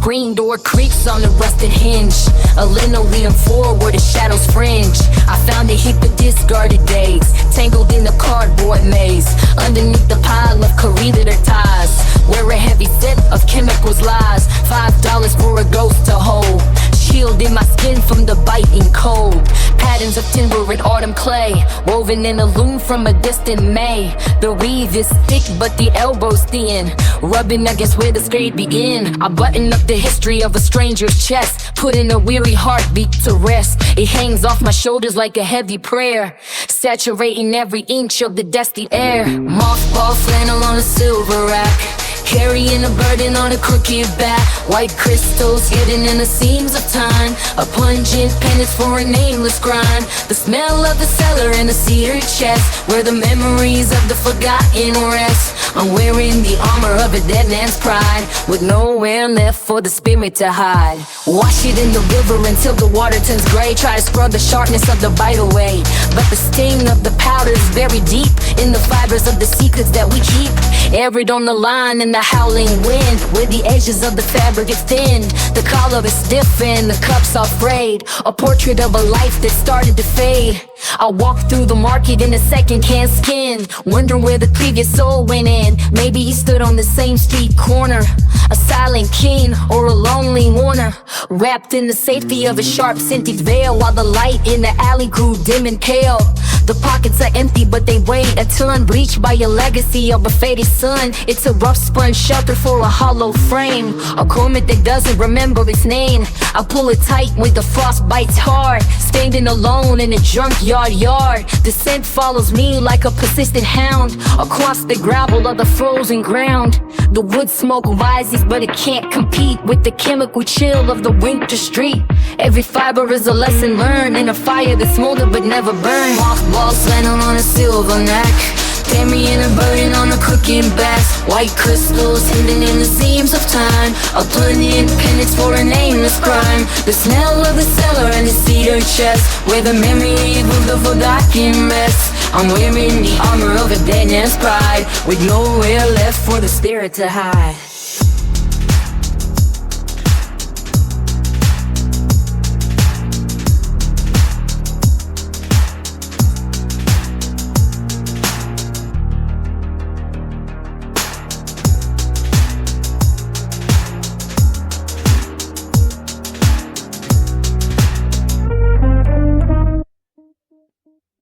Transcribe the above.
green door creaks on the rusted hinge. A linoleum floor where the shadows fringe. I found a heap of discarded days, tangled in the cardboard maze, underneath the pile of corroded ties, where a heavy set of chemicals lies. $5 for a ghost to hold, shielding my skin from the biting cold. Patterns of timber and autumn clay, woven in a loom from a distant May. The weave is thick but the elbows thin, rubbing against where the skate begin. I button up the history of a stranger's chest, putting a weary heartbeat to rest. It hangs off my shoulders like a heavy prayer, saturating every inch of the dusty air. Mothball flannel on a silver rack, carrying a burden on a crooked back. White crystals hidden in the seams of time, a pungent penance for a nameless crime. The smell of the cellar and the cedar chest, where the memories of the forgotten rest. I'm wearing the armor of a dead man's pride, with nowhere left for the spirit to hide. Wash it in the river until the water turns gray. Try to scrub the sharpness of the bite away, but the sting of the powder is buried deep in the fibers of the secrets that we keep. Arid on the line in the howling wind, where the edges of the fabric is thin. The collar is stiff and the cups are frayed, a portrait of a life that started to fade. I walk through the market in a second-hand skin, wondering where the previous soul went in. Maybe he stood on the same street corner, a silent king or a lonely mourner, wrapped in the safety of a sharp scented veil, while the light in the alley grew dim and pale. The pockets are empty but they weigh a ton, breached by a legacy of a faded sun. It's a rough spun shelter for a hollow frame, a garment that doesn't remember its name. I pull it tight when the frost bites hard, standing alone in a junkyard yard. The scent follows me like a persistent hound across the gravel of the frozen ground. The wood smoke rises but it can't compete with the chemical chill of the winter street. Every fiber is a lesson learned in a fire that smoldered but never burned. Mothballs landing on a silver neck, carrying a burden on a crooked back. White crystals hidden in the seams of time, a pungent penance for a nameless crime. The smell of the cellar and the cedar chest, where the memory of the forgotten rest. I'm wearing the armor of a dead man's pride, with nowhere left for the spirit to hide.